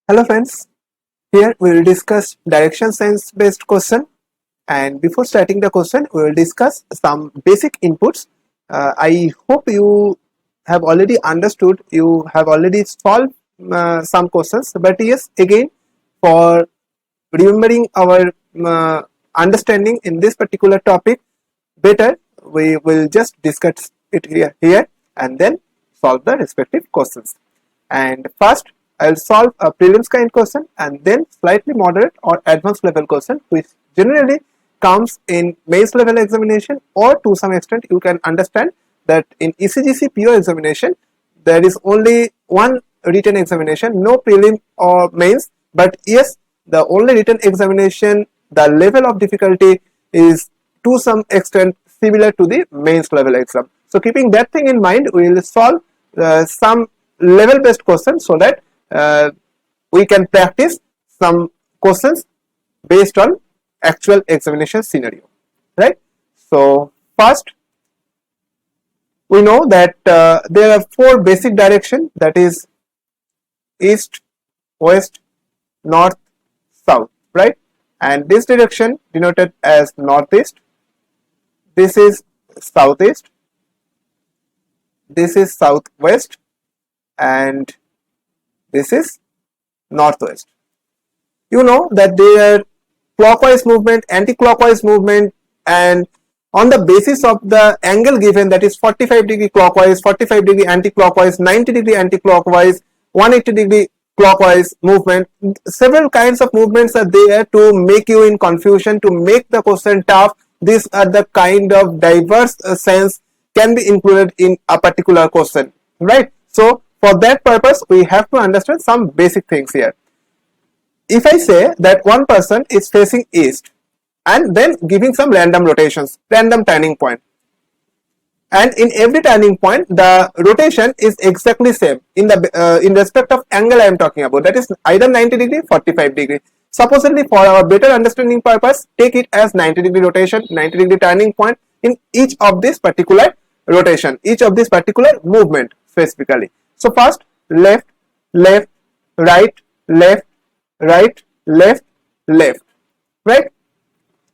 Hello friends, here we will discuss direction sense based question, and before starting the question we will discuss some basic inputs. I hope you have already understood, you have already solved some questions, but yes, again, for remembering our understanding in this particular topic better, we will just discuss it here and then solve the respective questions. And first I'll solve a prelims kind question and then slightly moderate or advanced level question, which generally comes in mains level examination, or to some extent you can understand that in ECGC PO examination there is only one written examination, no prelim or mains, but yes, the only written examination, the level of difficulty is to some extent similar to the mains level exam. So keeping that thing in mind, we will solve some level based questions so that we can practice some questions based on actual examination scenario, right? So first, we know that there are four basic directions, that is east, west, north, south, right? And this direction denoted as northeast, this is southeast, this is southwest, and this is northwest. You know that there are clockwise movement, anti-clockwise movement, and on the basis of the angle given, that is 45 degree clockwise, 45 degree anti-clockwise, 90 degree anti-clockwise, 180 degree clockwise movement, several kinds of movements are there to make you in confusion, to make the question tough. These are the kind of diverse sense can be included in a particular question, right? So for that purpose, we have to understand some basic things here. If I say that one person is facing east and then giving some random rotations, random turning point, and in every turning point the rotation is exactly same in the in respect of angle I am talking about, that is either 90 degree, 45 degree. Supposedly, for our better understanding purpose, take it as 90 degree rotation, 90 degree turning point in each of this particular rotation, each of this particular movement specifically. So first, left, left, right, left, right, left, left, right?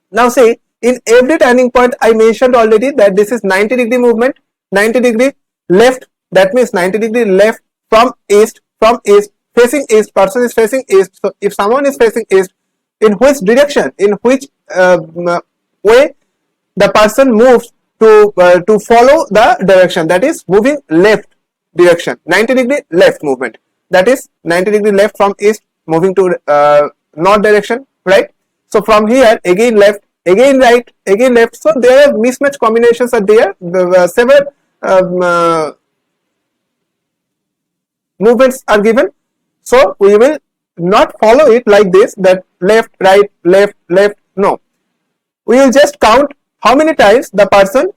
Now see, in every turning point I mentioned already that this is 90 degree movement, 90 degree left, that means 90 degree left from east, facing east, person is facing east. So if someone is facing east, in which direction, in which way the person moves to follow the direction, that is moving left direction, 90 degree left movement, that is 90 degree left from east moving to north direction, right? So from here again left, again right, again left. So there are mismatch combinations are there, several movements are given. So we will not follow it like this, that left, right, left, left. No, we will just count how many times the person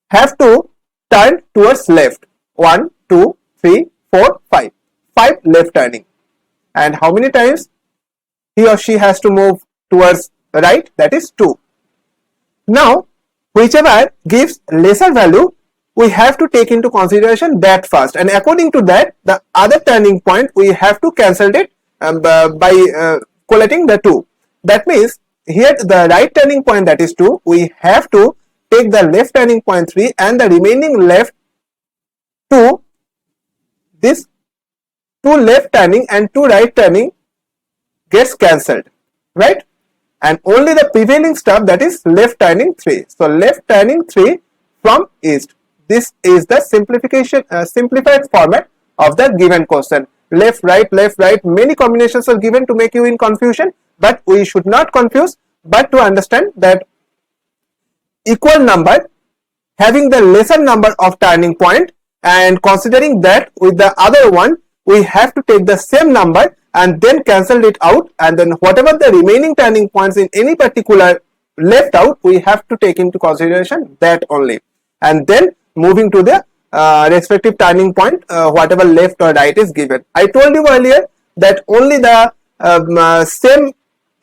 have to turn towards left. 1, 2, 3, 4, 5. 5 left turning. And how many times he or she has to move towards right, that is 2. Now, whichever gives lesser value, we have to take into consideration that first, and according to that, the other turning point we have to cancel it by collating the 2. That means here the right turning point, that is 2, we have to take the left turning point 3, and the remaining left 2, this 2 left turning and 2 right turning gets cancelled, right? And only the prevailing stuff, that is left turning 3. So left turning 3 from east. This is the simplification, simplified format of the given question. Left, right, many combinations are given to make you in confusion, but we should not confuse, but to understand that equal number having the lesser number of turning point, and considering that with the other one, we have to take the same number and then cancel it out, and then whatever the remaining turning points in any particular left out, we have to take into consideration that only, and then moving to the respective turning point, whatever left or right is given. I told you earlier that only the same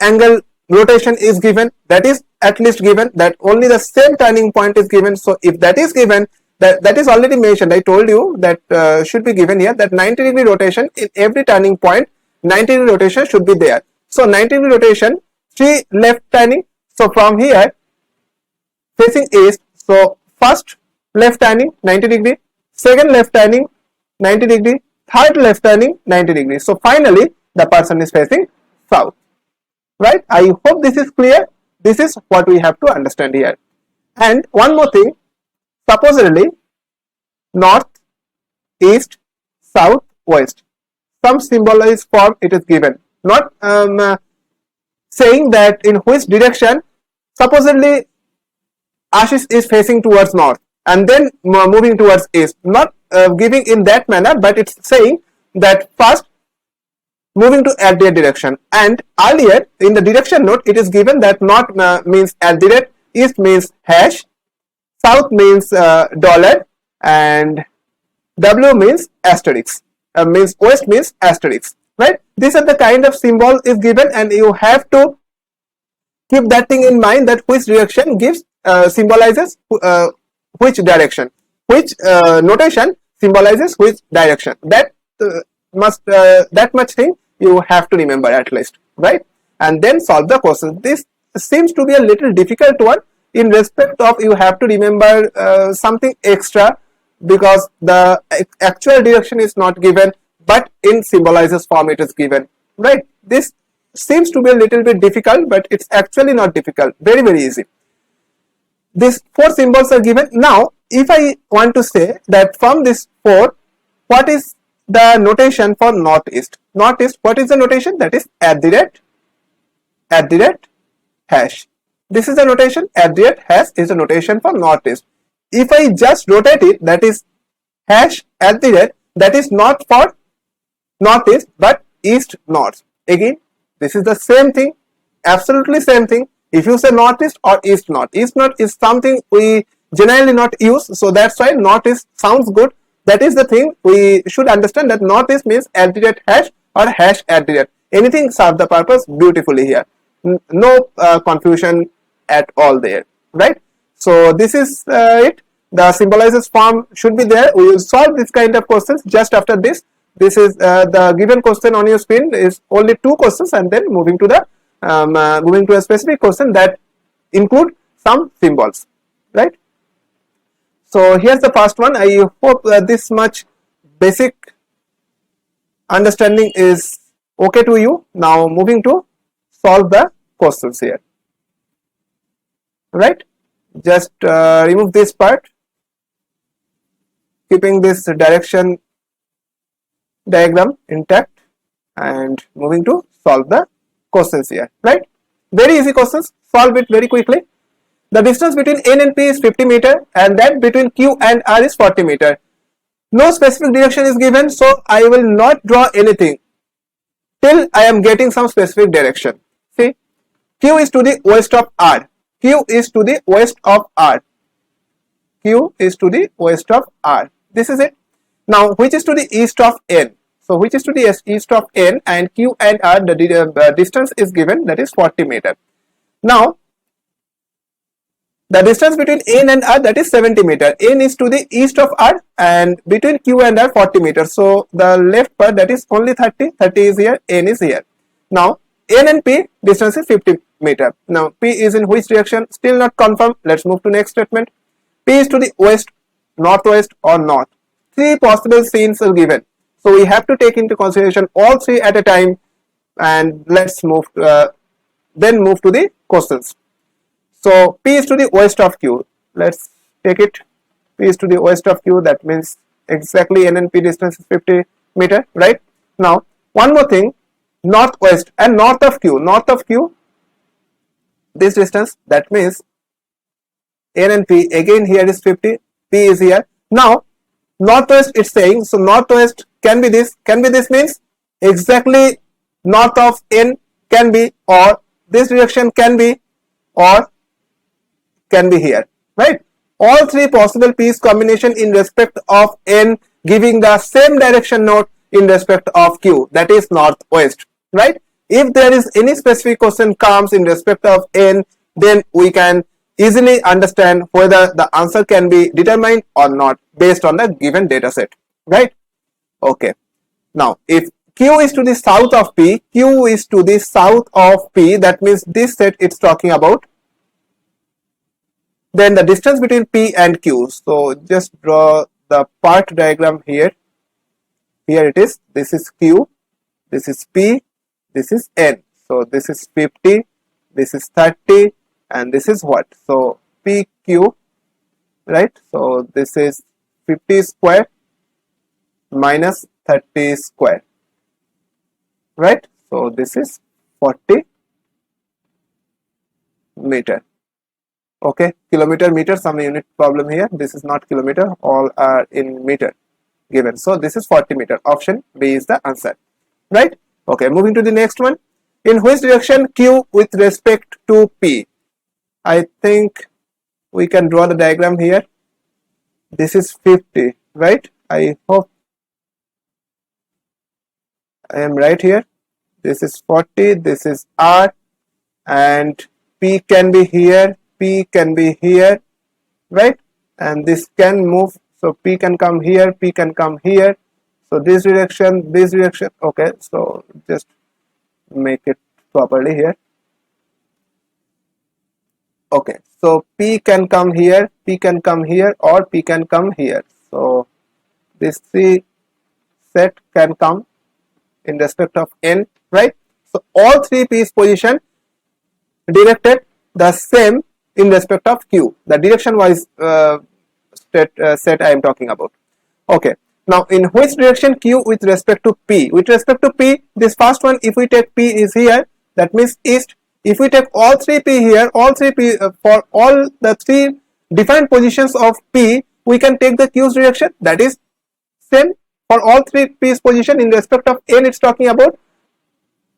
angle rotation is given, that is at least given, that only the same turning point is given. So if that is given, that is already mentioned. I told you that should be given here, that 90 degree rotation in every turning point, 90-degree rotation should be there. So 90-degree rotation, 3 left turning. So from here facing east, so first left turning 90 degree, second left turning 90 degree, third left turning 90 degree. So finally the person is facing south, right? I hope this is clear. This is what we have to understand here. And one more thing, supposedly north, east, south, west, some symbolized form it is given, not saying that in which direction. Supposedly Ashish is facing towards north and then moving towards east, not giving in that manner, but it's saying that first moving to at their direction, and earlier in the direction note it is given that north means at the rate, east means hash, south means dollar, and W means asterisk, means west means asterisk, right? These are the kind of symbol is given, and you have to keep that thing in mind, that which direction gives symbolizes which direction, which notation symbolizes which direction. That that much thing you have to remember at least, right? And then solve the question. This seems to be a little difficult one in respect of you have to remember something extra, because the actual direction is not given, but in symbolizes form it is given, right? This seems to be a little bit difficult, but it's actually not difficult, very easy. These 4 symbols are given. Now if I want to say that from this 4, what is the notation for northeast? Northeast, what is the notation? That is at the rate, hash. This is the notation, at the rate, hash is the notation for northeast. If I just rotate it, that is hash at the rate, that is not for northeast but east north. Again, this is the same thing, absolutely same thing. If you say northeast or east north is something we generally not use, so that's why northeast sounds good. That is the thing we should understand, that northeast means at the rate hash or hash at the rate. Anything serve the purpose beautifully here. No confusion at all there, right? So this is it. The symbolizes form should be there. We will solve this kind of questions just after this. This is the given question on your screen is only 2 questions, and then moving to the moving to a specific question that include some symbols, right? So here's the first one. I hope this much basic understanding is okay to you. Now moving to solve the questions here, right? Just remove this part, keeping this direction diagram intact, and moving to solve the questions here, right? Very easy questions, solve it very quickly. The distance between N and P is 50 meter, and that between Q and R is 40 meter. No specific direction is given, so I will not draw anything till I am getting some specific direction. See, Q is to the west of R. Q is to the west of R. Q is to the west of R. This is it. Now, which is to the east of N? So, which is to the east of N, and Q and R, the distance is given, that is 40 meter. Now, the distance between N and R, that is 70 meter. N is to the east of R, and between Q and R 40 meter. So, the left part, that is only 30. 30 is here, N is here. Now, N and P distance is 50 meter. Now, P is in which direction? Still not confirmed. Let's move to next statement. P is to the west, northwest, or north. 3 possible scenes are given. So, we have to take into consideration all 3 at a time, and let's move then move to the questions. So, P is to the west of Q. Let's take it. P is to the west of Q. That means exactly N and P distance is 50 meter, right? Now, one more thing, northwest and north of Q. North of Q, this distance, that means N and P, again here is 50, P is here. Now, northwest it's saying, so northwest can be this means exactly north of N can be, or this direction can be, or can be here, right? All 3 possible P's combination in respect of N giving the same direction note in respect of Q, that is northwest, right? If there is any specific question comes in respect of N, then we can easily understand whether the answer can be determined or not based on the given data set, right? Okay. Now, if Q is to the south of P, Q is to the south of P, that means this set it's talking about. Then the distance between P and Q, so just draw the part diagram here. Here it is, this is Q, this is P, this is N. So this is 50, this is 30, and this is what? So PQ, right? So this is 50 square minus 30 square, right? So this is 40 meter. Okay, kilometer, meter, some unit problem here. This is not kilometer, all are in meter given. So this is 40 meter. Option B is the answer, right? Okay, moving to the next one. In which direction Q with respect to P? I think we can draw the diagram here. This is 50, right? I hope I am right here. This is 40, this is R, and P can be here, P can be here, right? And this can move, so P can come here, P can come here. So this direction, okay, so just make it properly here. Okay, so P can come here, P can come here, or P can come here. So this three set can come in respect of N, right? So all three P's position directed the same in respect of Q, the direction wise set I am talking about. Okay, now in which direction Q with respect to P? With respect to P, this first one, if we take P is here, that means east. If we take all three P here, all three P for all the three different positions of P, we can take the Q's direction, that is same for all three P's position in respect of N it's talking about,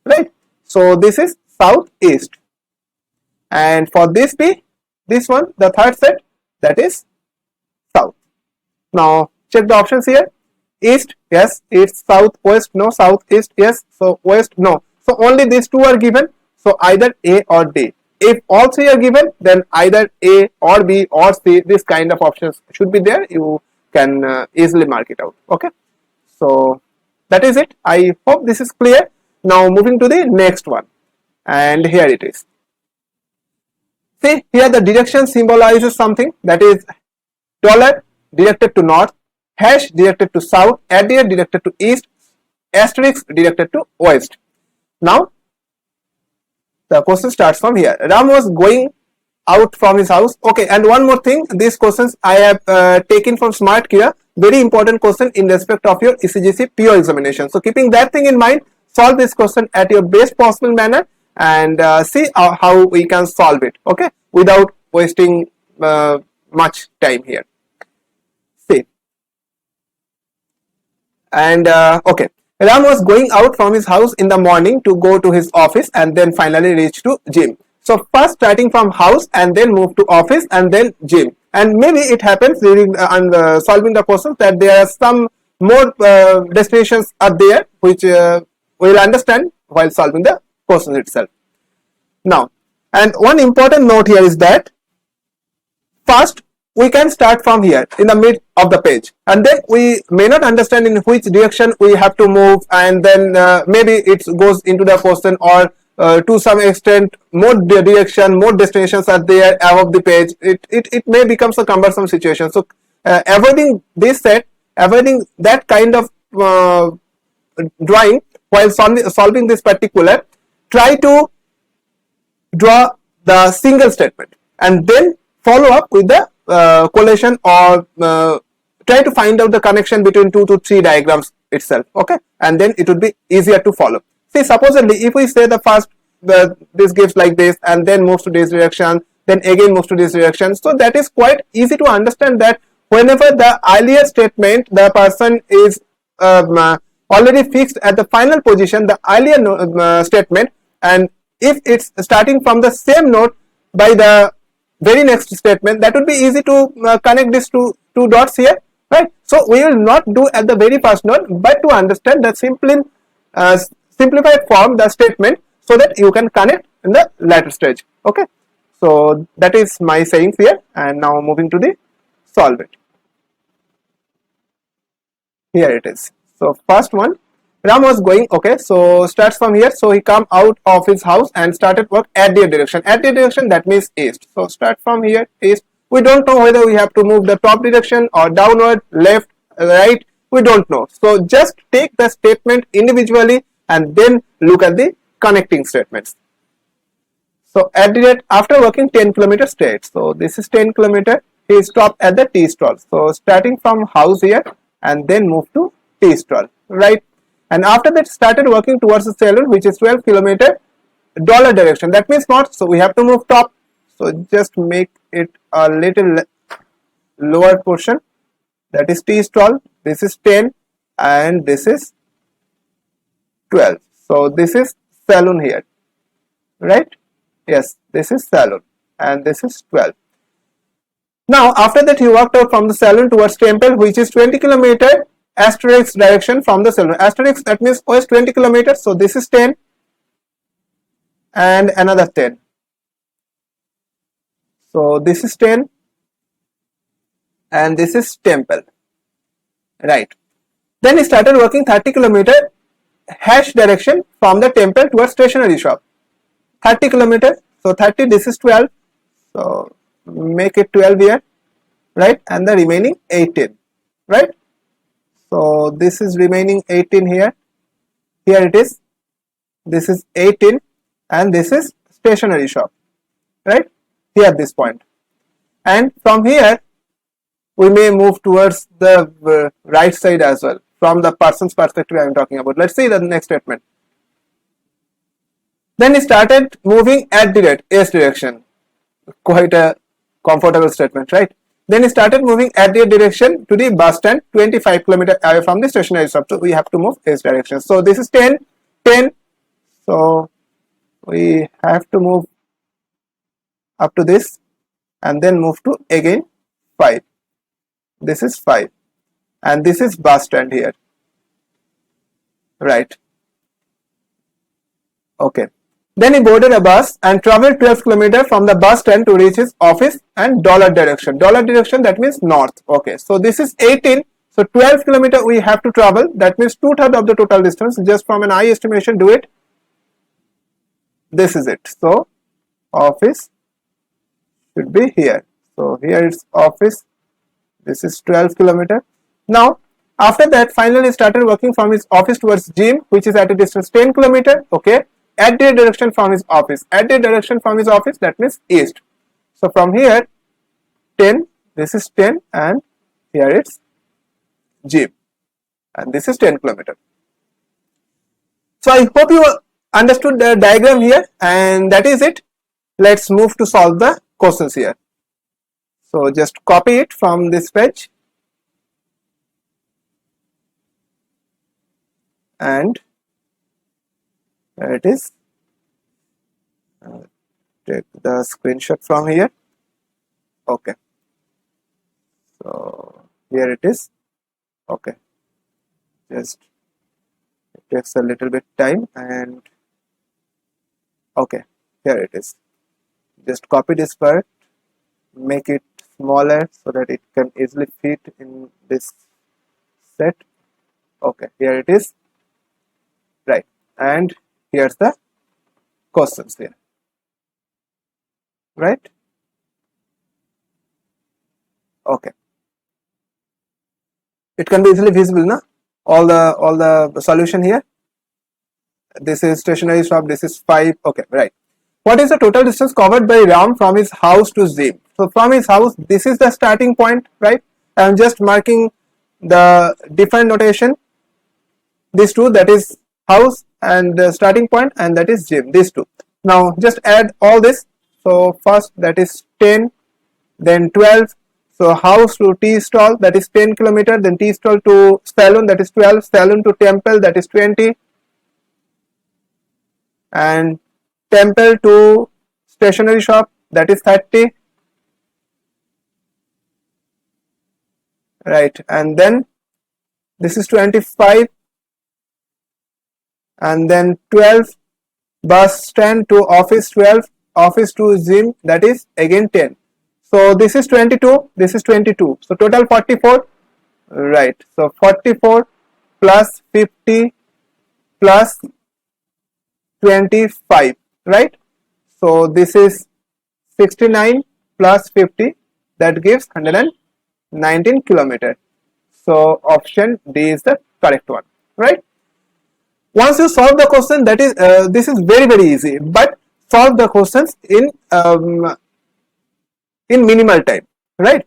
right? So this is southeast, and for this P, this one, the third set, that is south. Now check the options here. East, yes, it's southwest, no, southeast, yes, so west, no. So only these two are given, so either A or D. If all three are given, then either A or B or C, this kind of options should be there. You can easily mark it out. Okay, so that is it. I hope this is clear. Now moving to the next one, and here it is. See, here the direction symbolizes something, that is dollar directed to north, hash directed to south, @ directed to east, asterisk directed to west. Now the question starts from here. Ram was going out from his house. Okay, and one more thing, these questions I have taken from Smart Kira, very important question in respect of your ECGC PO examination. So keeping that thing in mind, solve this question at your best possible manner and see how we can solve it, okay, without wasting much time here. See, and okay, Ram was going out from his house in the morning to go to his office and then finally reach to gym. So first starting from house and then move to office and then gym. And maybe it happens during solving the questions that there are some more destinations are there which we will understand while solving the questions itself. Now, and one important note here is that first we can start from here in the mid of the page, and then we may not understand in which direction we have to move, and then maybe it goes into the question, or to some extent more direction, more destinations are there above the page. It may become a cumbersome situation. So avoiding this set, avoiding that kind of drawing while solving this particular, try to draw the single statement and then follow up with the collation, or try to find out the connection between 2 to 3 diagrams itself, okay, and then it would be easier to follow. See, supposedly if we say the first this gives like this and then moves to this direction, then again moves to this direction, so that is quite easy to understand that whenever the earlier statement the person is already fixed at the final position, the earlier statement, and if it's starting from the same note by the very next statement, that would be easy to connect these two dots here, right? So we will not do at the very first note, but to understand the simplified form, the statement, so that you can connect in the later stage, okay? So that is my saying here, and now moving to the solve it. Here it is. So first one, Ram was going, okay, so starts from here. So he come out of his house and started work at the direction. At the direction, that means east. So start from here, east. We don't know whether we have to move the top direction or downward, left, right. We don't know. So just take the statement individually and then look at the connecting statements. So at the rate, after working 10 kilometers straight, so this is 10 kilometer, he stopped at the tea stall. So starting from house here and then move to tea stall, right? And after that started working towards the saloon, which is 12 kilometer dollar direction. That means north, so we have to move top. So just make it a little lower portion. That is tea stall. This is 10 and this is 12. So this is saloon here, right? Yes, this is saloon and this is 12. Now after that he walked out from the saloon towards temple, which is 20 kilometer asterisk direction from the saloon. Asterisk, that means west 20 kilometers. So this is 10 and another 10. So this is 10 and this is temple, right? Then he started working 30 kilometer hash direction from the temple towards stationery shop. 30 kilometers, so 30, this is 12, so make it 12 here, right? And the remaining 18, right? So this is remaining 18 here, here it is, this is 18 and this is stationery shop, right? Here at this point. And from here we may move towards the right side as well, from the person's perspective I am talking about. Let's see the next statement. Then he started moving at the rate, S direction. Quite a comfortable statement, right? Then he started moving at the direction to the bus stand, 25 kilometers away from the stationery shop. So we have to move S direction. So this is 10, 10. So we have to move up to this and then move to again 5. This is 5 and this is bus stand here, right? Okay. Then he boarded a bus and traveled 12 kilometers from the bus stand to reach his office and dollar direction. Dollar direction, that means north. Okay, so this is 18. So 12 kilometers we have to travel. That means 2/3 of the total distance. Just from an eye estimation, do it. This is it. So office should be here. So here is office. This is 12 kilometers. Now after that, finally he started working from his office towards gym, which is at a distance 10 kilometers. Okay. At the direction from his office. At the direction from his office, that means east. So from here 10, this is 10 and here it's gym and this is 10 kilometers. So I hope you understood the diagram here and that is it. Let's move to solve the questions here. So just copy it from this page and there it is. Take the screenshot from here. Okay. So here it is. Okay. Just it takes a little bit time and okay. Here it is. Just copy this part, make it smaller so that it can easily fit in this set. Okay. Here it is. Right. And here's the questions here, right? Okay, it can be easily visible, na? All the solution here. This is stationery shop. This is 5. Okay, right. What is the total distance covered by Ram from his house to gym? So from his house, this is the starting point, right? I am just marking the different notation. These two, that is house and the starting point, and that is gym, these two. Now just add all this. So first that is 10, then 12. So house to tea stall, that is 10 kilometers, then tea stall to saloon, that is 12, saloon to temple, that is 20, and temple to stationery shop, that is 30, right? And then this is 25, and then 12, bus stand to office 12, office to gym, that is again 10. So this is 22, this is 22. So total 44, right? So 44 plus 50 plus 25, right? So this is 69 plus 50, that gives 119 kilometer. So option D is the correct one, right? Once you solve the question, that is this is very easy, but solve the questions in minimal time, right?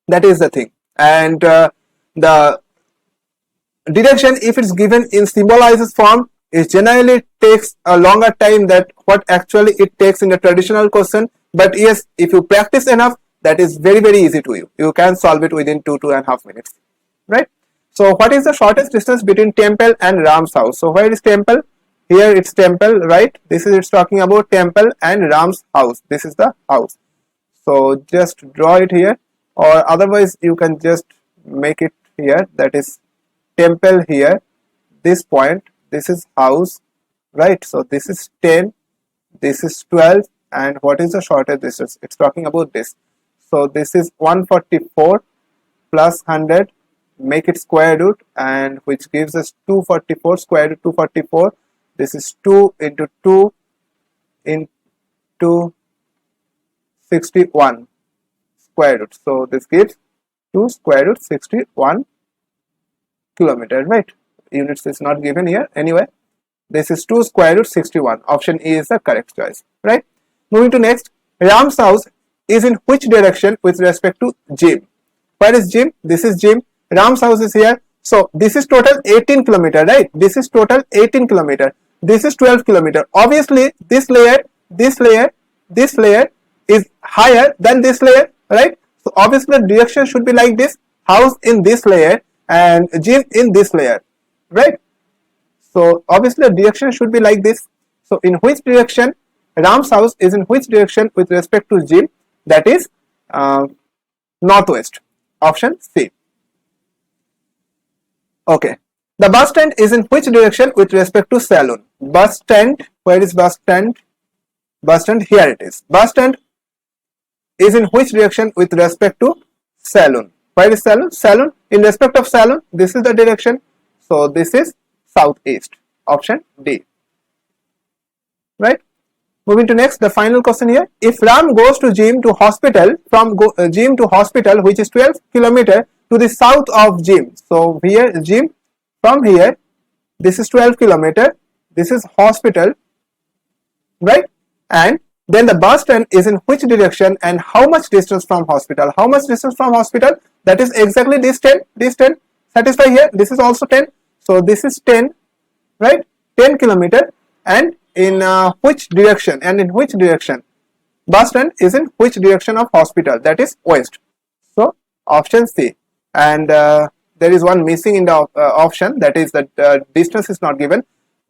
That is the thing. And the direction, if it's given in symbolized form, it generally takes a longer time than what actually it takes in a traditional question. But yes, if you practice enough, that is very easy to you. You can solve it within 2.5 minutes, right? So what is the shortest distance between temple and Ram's house? So where is temple? Here it's temple, right? This is, it's talking about temple and Ram's house. This is the house. So just draw it here, or otherwise you can just make it here, that is temple here, this point, this is house, right? So this is 10, this is 12, and what is the shortest distance? It's talking about this. So this is 144 plus 100, make it square root, and which gives us 244, square root 244. This is 2 into 2 into 61 square root. So this gives 2 square root 61 kilometer, right? Units is not given here. Anyway, this is 2 square root 61. Option E is the correct choice, right? Moving to next, Ram's house is in which direction with respect to gym? Where is gym? This is gym. Ram's house is here. So this is total 18 kilometer, right? This is total 18 kilometer. This is 12 kilometer. Obviously, this layer is higher than this layer, right? So obviously the direction should be like this, house in this layer and gym in this layer, right? So obviously the direction should be like this. So in which direction Ram's house is in which direction with respect to gym? That is northwest. Option C. Okay. The bus stand is in which direction with respect to saloon? Bus stand, where is bus stand? Bus stand, here it is. Bus stand is in which direction with respect to saloon? Where is saloon? Saloon, in respect of saloon, this is the direction. So this is southeast. Option D. Right? Moving to next, the final question here. If Ram goes to gym to hospital, from gym to hospital, which is 12 kilometer to the south of gym. So here gym, from here, this is 12 kilometer, this is hospital, right? And then the bus stand is in which direction and how much distance from hospital? How much distance from hospital? That is exactly this 10, this 10. Satisfy here, this is also 10. So this is 10, right? 10 kilometer. And in which direction? And in which direction? Bus stand is in which direction of hospital? That is west. So option C. And there is one missing in the option, that is that distance is not given.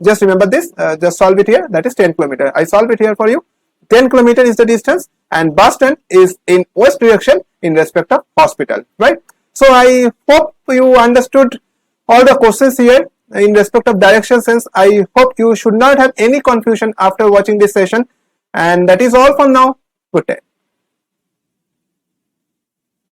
Just remember this, just solve it here, that is 10 kilometer. I solve it here for you. 10 kilometer is the distance and bus stand is in west direction in respect of hospital, right? So I hope you understood all the questions here in respect of direction sense. I hope you should not have any confusion after watching this session, and that is all for now. Good day.